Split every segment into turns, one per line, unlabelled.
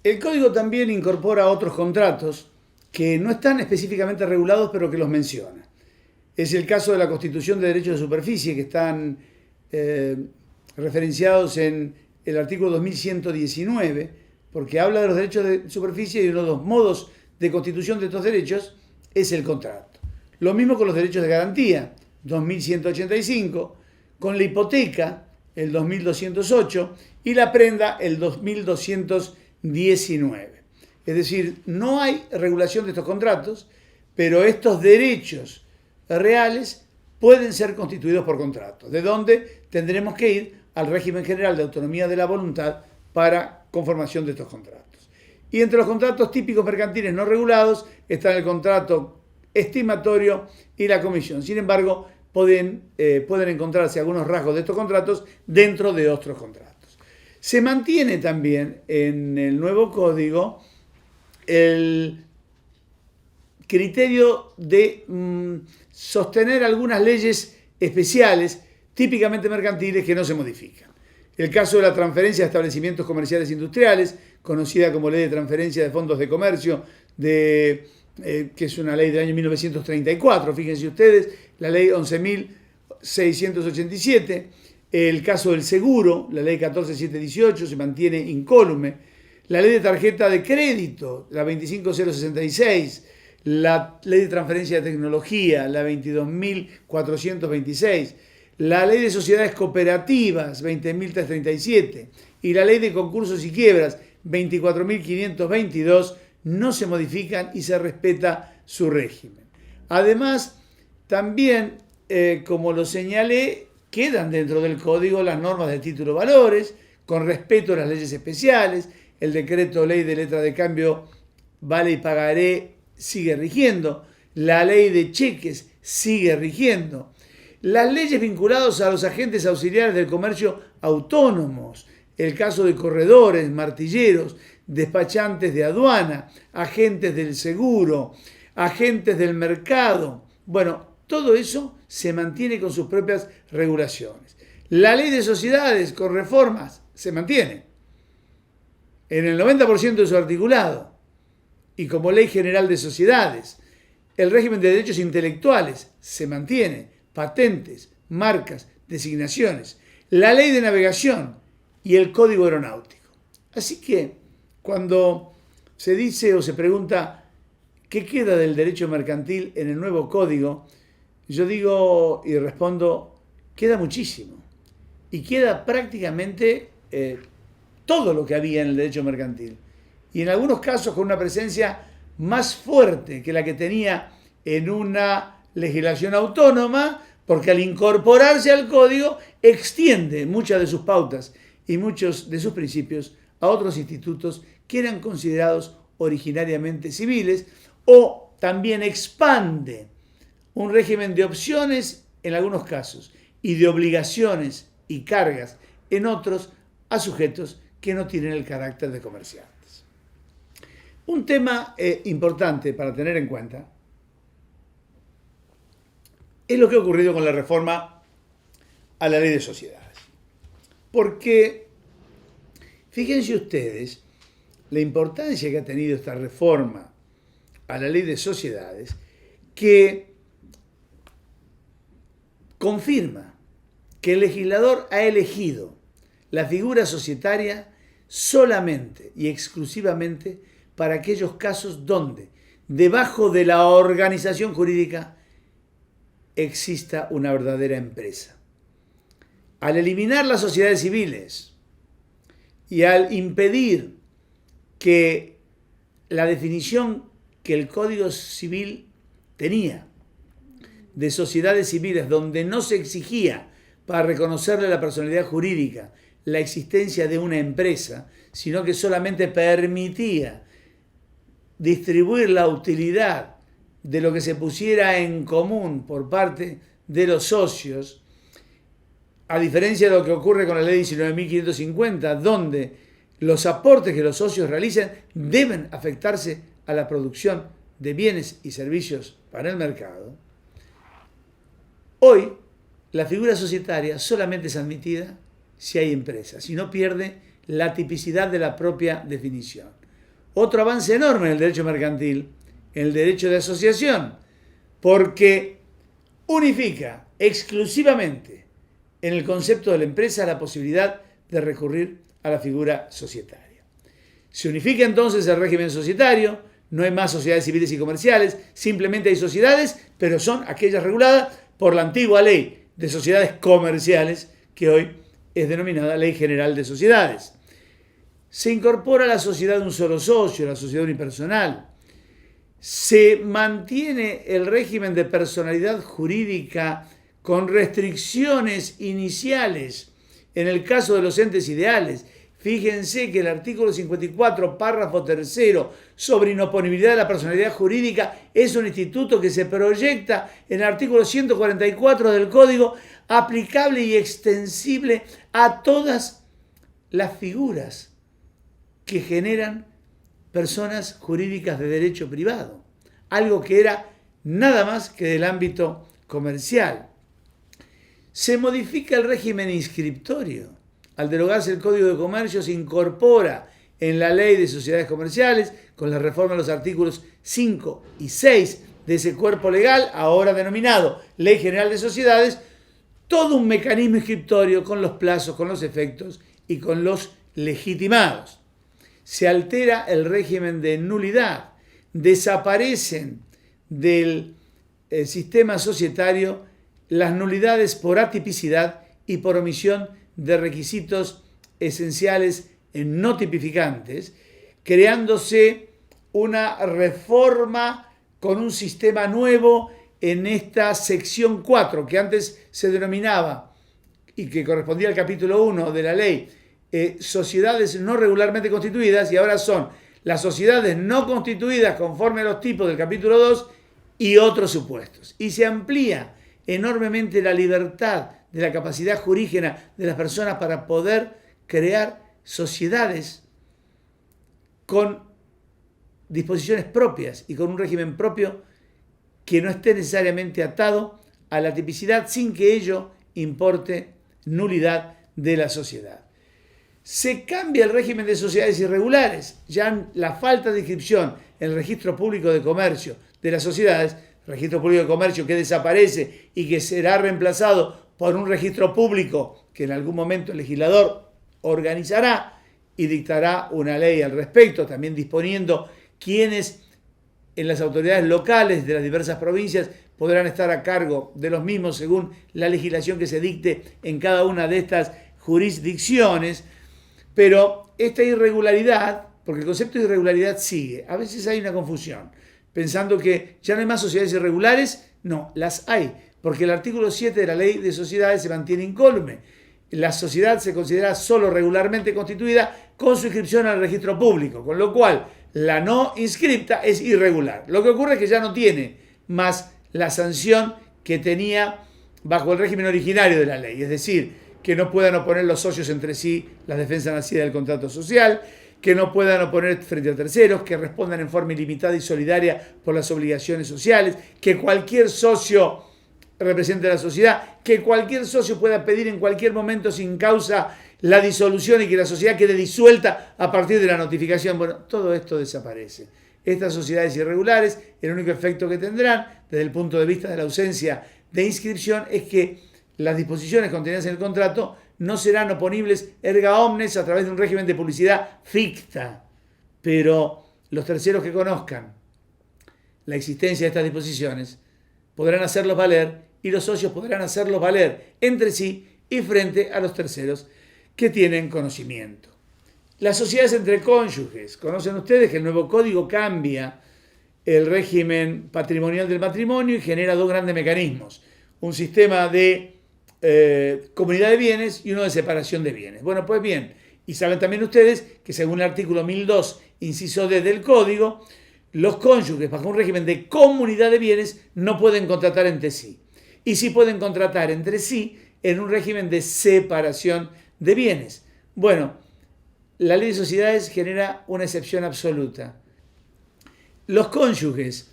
El código también incorpora otros contratos que no están específicamente regulados, pero que los menciona. Es el caso de la constitución de derechos de superficie, que están referenciados en el artículo 2119, porque habla de los derechos de superficie y uno de los modos de constitución de estos derechos es el contrato. Lo mismo con los derechos de garantía, 2185, con la hipoteca, el 2208, y la prenda, el 2219. Es decir, no hay regulación de estos contratos, pero estos derechos reales pueden ser constituidos por contratos, de donde tendremos que ir al régimen general de autonomía de la voluntad para conformación de estos contratos. Y entre los contratos típicos mercantiles no regulados están el contrato estimatorio y la comisión. Sin embargo, pueden encontrarse algunos rasgos de estos contratos dentro de otros contratos. Se mantiene también en el nuevo código el criterio de sostener algunas leyes especiales, típicamente mercantiles, que no se modifican. El caso de la transferencia de establecimientos comerciales industriales, conocida como Ley de Transferencia de Fondos de Comercio, que es una ley del año 1934, fíjense ustedes, la ley 11.687, el caso del seguro, la ley 14.718, se mantiene incólume, la ley de tarjeta de crédito, la 25.066, la ley de transferencia de tecnología, la 22.426, la ley de sociedades cooperativas, 20.337, y la ley de concursos y quiebras, 24.522, no se modifican y se respeta su régimen. Además, también, como lo señalé, quedan dentro del código las normas de título valores, con respeto a las leyes especiales, el decreto ley de letra de cambio, vale y pagaré, sigue rigiendo, la ley de cheques sigue rigiendo, las leyes vinculadas a los agentes auxiliares del comercio autónomos, el caso de corredores, martilleros, despachantes de aduana, agentes del seguro, agentes del mercado. Bueno, todo eso se mantiene con sus propias regulaciones. La ley de sociedades con reformas se mantiene en el 90% de su articulado y como ley general de sociedades. El régimen de derechos intelectuales se mantiene, patentes, marcas, designaciones, la ley de navegación y el código aeronáutico. Así que cuando se dice o se pregunta qué queda del derecho mercantil en el nuevo código, yo digo y respondo, queda muchísimo. Y queda prácticamente todo lo que había en el derecho mercantil. Y en algunos casos con una presencia más fuerte que la que tenía en una legislación autónoma, porque al incorporarse al código extiende muchas de sus pautas y muchos de sus principios a otros institutos que eran considerados originariamente civiles, o también expande un régimen de opciones en algunos casos y de obligaciones y cargas en otros a sujetos que no tienen el carácter de comerciantes. Un tema importante para tener en cuenta es lo que ha ocurrido con la reforma a la ley de sociedades. Porque, fíjense ustedes, la importancia que ha tenido esta reforma a la ley de sociedades, que confirma que el legislador ha elegido la figura societaria solamente y exclusivamente para aquellos casos donde, debajo de la organización jurídica, exista una verdadera empresa. Al eliminar las sociedades civiles y al impedir que la definición que el Código Civil tenía de sociedades civiles, donde no se exigía para reconocerle la personalidad jurídica la existencia de una empresa, sino que solamente permitía distribuir la utilidad de lo que se pusiera en común por parte de los socios, a diferencia de lo que ocurre con la ley 19.550, donde los aportes que los socios realicen deben afectarse a la producción de bienes y servicios para el mercado. Hoy, la figura societaria solamente es admitida si hay empresas, si no pierde la tipicidad de la propia definición. otro avance enorme en el derecho mercantil, en el derecho de asociación, porque unifica exclusivamente en el concepto de la empresa la posibilidad de recurrir a la figura societaria. Se unifica entonces el régimen societario, no hay más sociedades civiles y comerciales, simplemente hay sociedades, pero son aquellas reguladas por la antigua ley de sociedades comerciales, que hoy es denominada Ley General de Sociedades. Se incorpora la sociedad de un solo socio, la sociedad unipersonal. Se mantiene el régimen de personalidad jurídica con restricciones iniciales en el caso de los entes ideales. Fíjense que el artículo 54, párrafo 3, sobre inoponibilidad de la personalidad jurídica, es un instituto que se proyecta en el artículo 144 del Código, aplicable y extensible a todas las figuras que generan personas jurídicas de derecho privado, algo que era nada más que del ámbito comercial. Se modifica el régimen inscriptorio. Al derogarse el Código de Comercio, se incorpora en la Ley de Sociedades Comerciales, con la reforma de los artículos 5 y 6 de ese cuerpo legal, ahora denominado Ley General de Sociedades, todo un mecanismo inscriptorio con los plazos, con los efectos y con los legitimados. Se altera el régimen de nulidad, desaparecen del sistema societario las nulidades por atipicidad y por omisión de requisitos esenciales no tipificantes, creándose una reforma con un sistema nuevo en esta sección 4, que antes se denominaba, y que correspondía al capítulo 1 de la ley, sociedades no regularmente constituidas, y ahora son las sociedades no constituidas conforme a los tipos del capítulo 2 y otros supuestos. Y se amplía enormemente la libertad de la capacidad jurígena de las personas para poder crear sociedades con disposiciones propias y con un régimen propio que no esté necesariamente atado a la tipicidad sin que ello importe nulidad de la sociedad. Se cambia el régimen de sociedades irregulares. Ya la falta de inscripción en el registro público de comercio de las sociedades, registro público de comercio que desaparece y que será reemplazado por un registro público que en algún momento el legislador organizará y dictará una ley al respecto, también disponiendo quiénes en las autoridades locales de las diversas provincias podrán estar a cargo de los mismos según la legislación que se dicte en cada una de estas jurisdicciones. Pero esta irregularidad, porque el concepto de irregularidad sigue, a veces hay una confusión, pensando que ya no hay más sociedades irregulares. No, las hay, porque el artículo 7 de la Ley de Sociedades se mantiene incólume. La sociedad se considera solo regularmente constituida con su inscripción al registro público, con lo cual la no inscripta es irregular. Lo que ocurre es que ya no tiene más la sanción que tenía bajo el régimen originario de la ley, es decir, que no puedan oponer los socios entre sí las defensas nacidas del contrato social, que no puedan oponer frente a terceros, que respondan en forma ilimitada y solidaria por las obligaciones sociales, que cualquier socio represente a la sociedad, que cualquier socio pueda pedir en cualquier momento sin causa la disolución y que la sociedad quede disuelta a partir de la notificación. Bueno, todo esto desaparece. Estas sociedades irregulares, el único efecto que tendrán desde el punto de vista de la ausencia de inscripción es que las disposiciones contenidas en el contrato no serán oponibles erga omnes a través de un régimen de publicidad ficta, pero los terceros que conozcan la existencia de estas disposiciones podrán hacerlos valer y los socios podrán hacerlos valer entre sí y frente a los terceros que tienen conocimiento. Las sociedades entre cónyuges. Conocen ustedes que el nuevo código cambia el régimen patrimonial del matrimonio y genera dos grandes mecanismos. Un sistema de comunidad de bienes y uno de separación de bienes. Bueno, pues bien, y saben también ustedes que según el artículo 1002, inciso D del Código, los cónyuges bajo un régimen de comunidad de bienes no pueden contratar entre sí. Y sí pueden contratar entre sí en un régimen de separación de bienes. Bueno, la ley de sociedades genera una excepción absoluta. Los cónyuges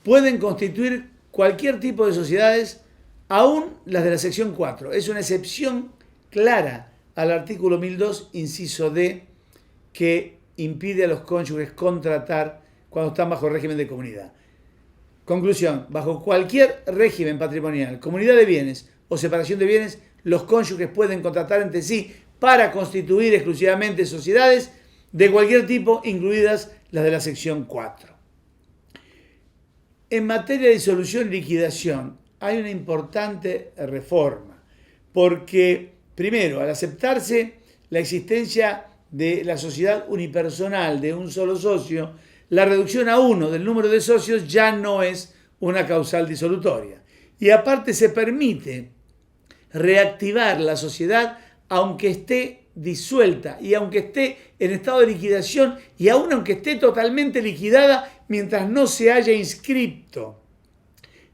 pueden constituir cualquier tipo de sociedades, aún las de la sección 4. Es una excepción clara al artículo 1002, inciso D, que impide a los cónyuges contratar cuando están bajo régimen de comunidad. Conclusión, bajo cualquier régimen patrimonial, comunidad de bienes o separación de bienes, los cónyuges pueden contratar entre sí para constituir exclusivamente sociedades de cualquier tipo, incluidas las de la sección 4. En materia de disolución y liquidación hay una importante reforma, porque primero, al aceptarse la existencia de la sociedad unipersonal de un solo socio, la reducción a 1 del número de socios ya no es una causal disolutoria. Y aparte se permite reactivar la sociedad aunque esté disuelta y aunque esté en estado de liquidación y aún aunque esté totalmente liquidada mientras no se haya inscrito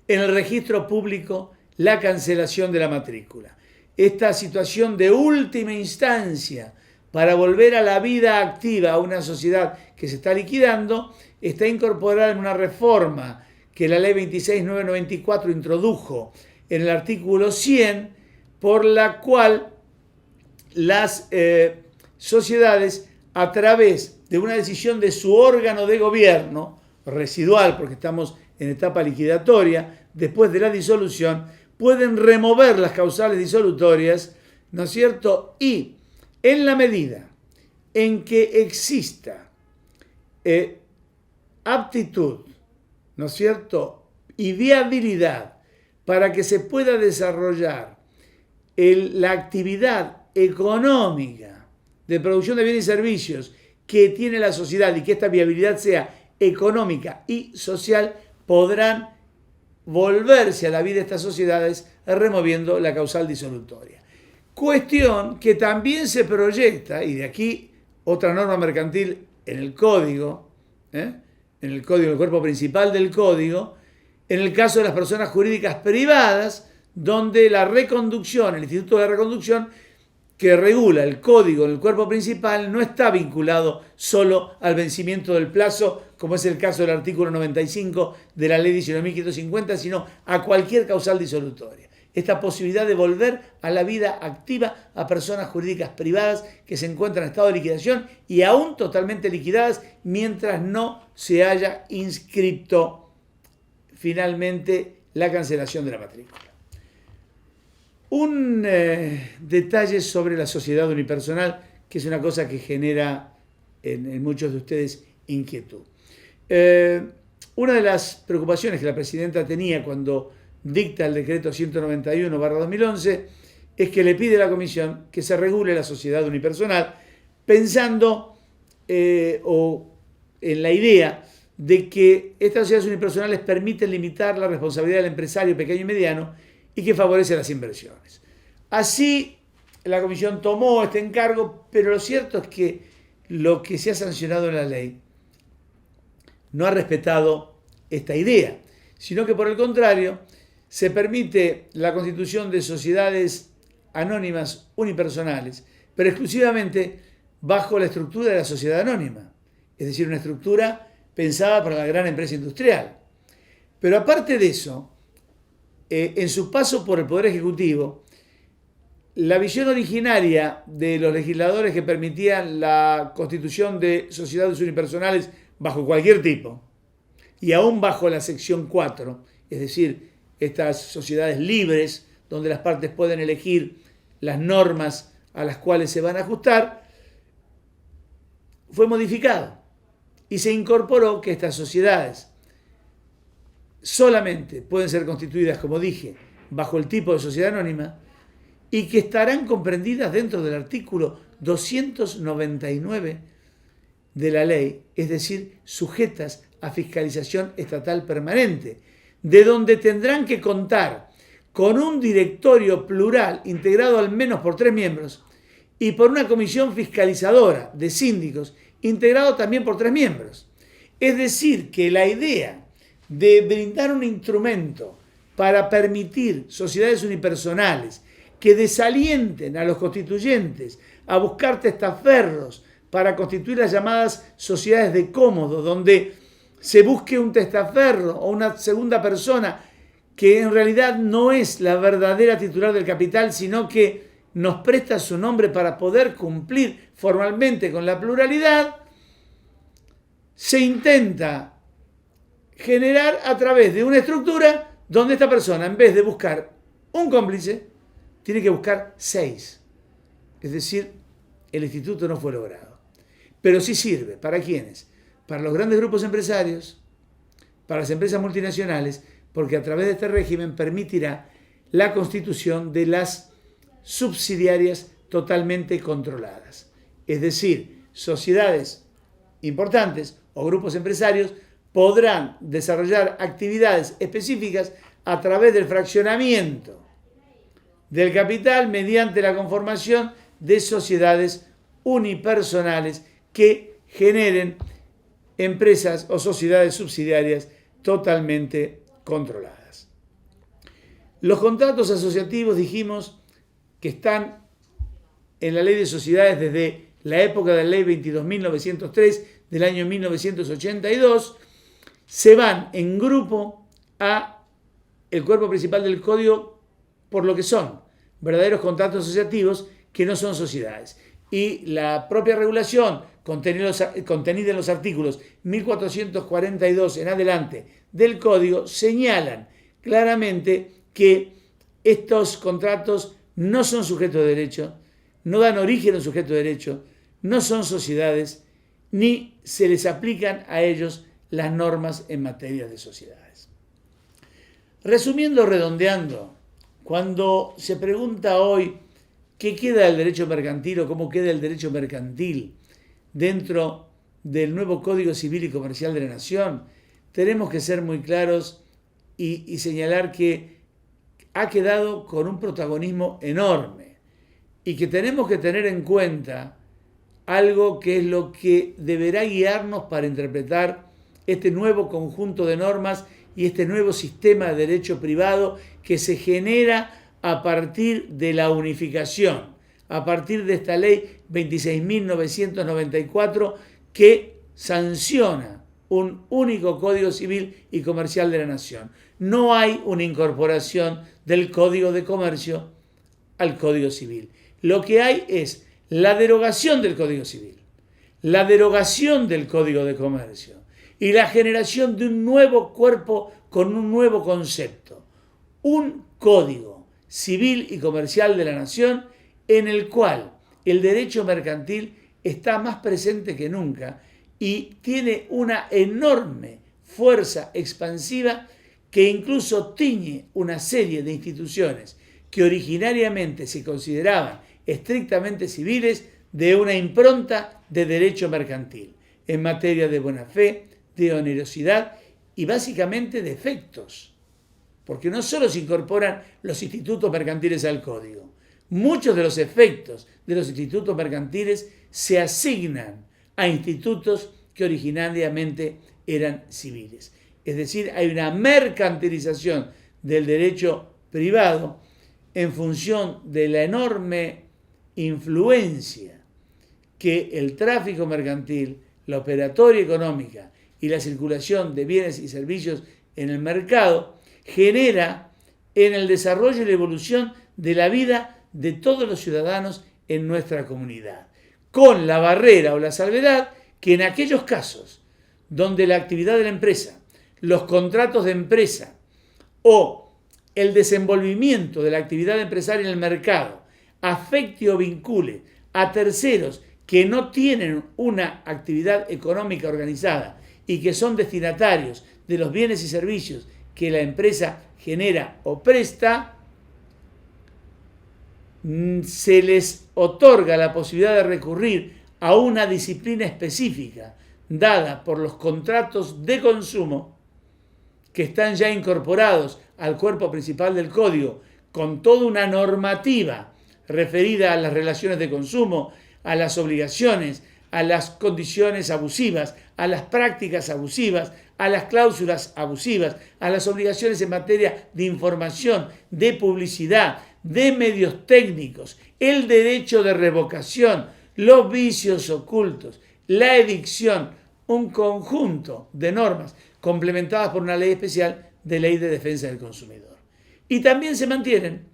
en el registro público la cancelación de la matrícula. Esta situación de última instancia para volver a la vida activa a una sociedad que se está liquidando está incorporada en una reforma que la ley 26.994 introdujo en el artículo 100, por la cual las sociedades, a través de una decisión de su órgano de gobierno, residual porque estamos en etapa liquidatoria, después de la disolución, pueden remover las causales disolutorias, ¿no es cierto? Y en la medida en que exista aptitud, ¿no es cierto?, y viabilidad para que se pueda desarrollar la actividad económica de producción de bienes y servicios que tiene la sociedad y que esta viabilidad sea económica y social, podrán volverse a la vida de estas sociedades removiendo la causal disolutoria. Cuestión que también se proyecta, y de aquí otra norma mercantil en el código, en el cuerpo principal del código, en el caso de las personas jurídicas privadas, donde la reconducción, el Instituto de Reconducción, que regula el código en el cuerpo principal, no está vinculado solo al vencimiento del plazo, como es el caso del artículo 95 de la ley 19.550, sino a cualquier causal disolutoria. Esta posibilidad de volver a la vida activa a personas jurídicas privadas que se encuentran en estado de liquidación y aún totalmente liquidadas mientras no se haya inscrito finalmente la cancelación de la matrícula. Un detalle sobre la sociedad unipersonal, que es una cosa que genera en muchos de ustedes inquietud. Una de las preocupaciones que la presidenta tenía cuando dicta el decreto 191/2011 es que le pide a la Comisión que se regule la sociedad unipersonal pensando en la idea de que estas sociedades unipersonales permiten limitar la responsabilidad del empresario pequeño y mediano y que favorece las inversiones. Así, la Comisión tomó este encargo, pero lo cierto es que lo que se ha sancionado en la ley no ha respetado esta idea, sino que por el contrario, se permite la constitución de sociedades anónimas unipersonales, pero exclusivamente bajo la estructura de la sociedad anónima, es decir, una estructura pensada para la gran empresa industrial. Pero aparte de eso, en su paso por el Poder Ejecutivo, la visión originaria de los legisladores que permitían la constitución de sociedades unipersonales bajo cualquier tipo, y aún bajo la sección 4, es decir, estas sociedades libres, donde las partes pueden elegir las normas a las cuales se van a ajustar, fue modificado y se incorporó que estas sociedades solamente pueden ser constituidas, como dije, bajo el tipo de sociedad anónima y que estarán comprendidas dentro del artículo 299 de la ley, es decir, sujetas a fiscalización estatal permanente, de donde tendrán que contar con un directorio plural integrado al menos por 3 miembros y por una comisión fiscalizadora de síndicos integrado también por 3 miembros. Es decir, que la idea de brindar un instrumento para permitir sociedades unipersonales que desalienten a los constituyentes a buscar testaferros para constituir las llamadas sociedades de cómodo, donde se busque un testaferro o una segunda persona que en realidad no es la verdadera titular del capital, sino que nos presta su nombre para poder cumplir formalmente con la pluralidad, se intenta generar a través de una estructura donde esta persona, en vez de buscar un cómplice, tiene que buscar 6. Es decir, el instituto no fue logrado. Pero sí sirve. ¿Para quiénes? Para los grandes grupos empresarios, para las empresas multinacionales, porque a través de este régimen permitirá la constitución de las subsidiarias totalmente controladas. Es decir, sociedades importantes o grupos empresarios podrán desarrollar actividades específicas a través del fraccionamiento del capital mediante la conformación de sociedades unipersonales que generen empresas o sociedades subsidiarias totalmente controladas. Los contratos asociativos dijimos que están en la Ley de Sociedades desde la época de la Ley 22.903 del año 1982, se van en grupo a el cuerpo principal del Código por lo que son verdaderos contratos asociativos que no son sociedades. Y la propia regulación contenida en los artículos 1442 en adelante del Código señalan claramente que estos contratos no son sujetos de derecho, no dan origen a un sujeto de derecho, no son sociedades, ni se les aplican a ellos las normas en materia de sociedades. Resumiendo, redondeando, cuando se pregunta hoy qué queda del derecho mercantil o cómo queda el derecho mercantil dentro del nuevo Código Civil y Comercial de la Nación, tenemos que ser muy claros y señalar que ha quedado con un protagonismo enorme y que tenemos que tener en cuenta algo que es lo que deberá guiarnos para interpretar este nuevo conjunto de normas y este nuevo sistema de derecho privado que se genera a partir de la unificación, a partir de esta ley 26.994 que sanciona un único Código Civil y Comercial de la Nación. No hay una incorporación del Código de Comercio al Código Civil. Lo que hay es la derogación del Código Civil, la derogación del Código de Comercio y la generación de un nuevo cuerpo con un nuevo concepto, un Código Civil y Comercial de la Nación en el cual el derecho mercantil está más presente que nunca y tiene una enorme fuerza expansiva que incluso tiñe una serie de instituciones que originariamente se consideraban estrictamente civiles de una impronta de derecho mercantil en materia de buena fe, de onerosidad y básicamente de efectos. Porque no solo se incorporan los institutos mercantiles al código, muchos de los efectos de los institutos mercantiles se asignan a institutos que originariamente eran civiles. Es decir, hay una mercantilización del derecho privado en función de la enorme influencia que el tráfico mercantil, la operatoria económica y la circulación de bienes y servicios en el mercado genera en el desarrollo y la evolución de la vida de todos los ciudadanos en nuestra comunidad, con la barrera o la salvedad que en aquellos casos donde la actividad de la empresa, los contratos de empresa o el desenvolvimiento de la actividad empresaria en el mercado afecte o vincule a terceros que no tienen una actividad económica organizada y que son destinatarios de los bienes y servicios que la empresa genera o presta, se les otorga la posibilidad de recurrir a una disciplina específica dada por los contratos de consumo que están ya incorporados al cuerpo principal del código con toda una normativa referida a las relaciones de consumo, a las obligaciones, a las condiciones abusivas, a las prácticas abusivas, a las cláusulas abusivas, a las obligaciones en materia de información, de publicidad, de medios técnicos, el derecho de revocación, los vicios ocultos, la evicción, un conjunto de normas complementadas por una ley especial de ley de defensa del consumidor. Y también se mantienen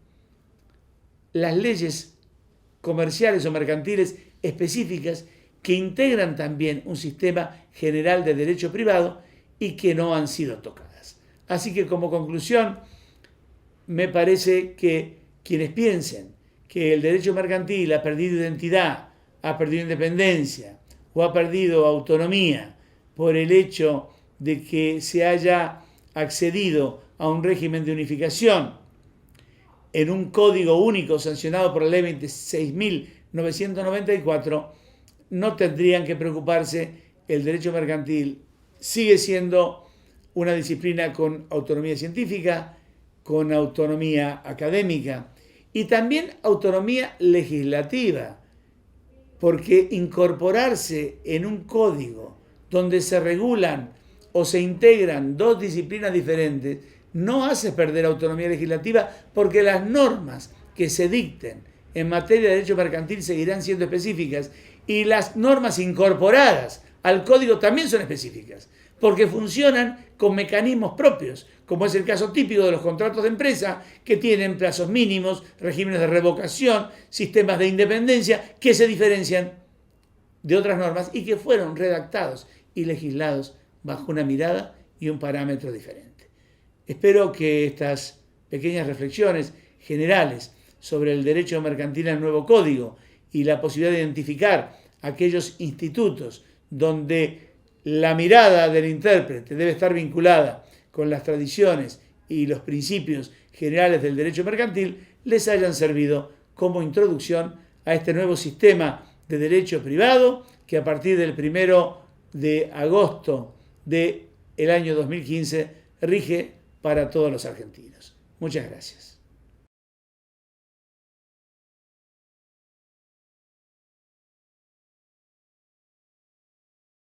las leyes comerciales o mercantiles específicas que integran también un sistema general de derecho privado y que no han sido tocadas. Así que como conclusión, me parece que quienes piensen que el derecho mercantil ha perdido identidad, ha perdido independencia o ha perdido autonomía por el hecho de que se haya accedido a un régimen de unificación en un código único sancionado por la ley 26.994, no tendrían que preocuparse. El derecho mercantil sigue siendo una disciplina con autonomía científica, con autonomía académica y también autonomía legislativa, porque incorporarse en un código donde se regulan o se integran dos disciplinas diferentes no hace perder autonomía legislativa, porque las normas que se dicten en materia de derecho mercantil seguirán siendo específicas y las normas incorporadas al código también son específicas, porque funcionan con mecanismos propios, como es el caso típico de los contratos de empresa, que tienen plazos mínimos, regímenes de revocación, sistemas de independencia, que se diferencian de otras normas y que fueron redactados y legislados bajo una mirada y un parámetro diferente. Espero que estas pequeñas reflexiones generales sobre el derecho mercantil al nuevo código y la posibilidad de identificar aquellos institutos donde la mirada del intérprete debe estar vinculada con las tradiciones y los principios generales del derecho mercantil les hayan servido como introducción a este nuevo sistema de derecho privado que a partir del 1 de agosto del año 2015 rige para todos los argentinos. Muchas gracias.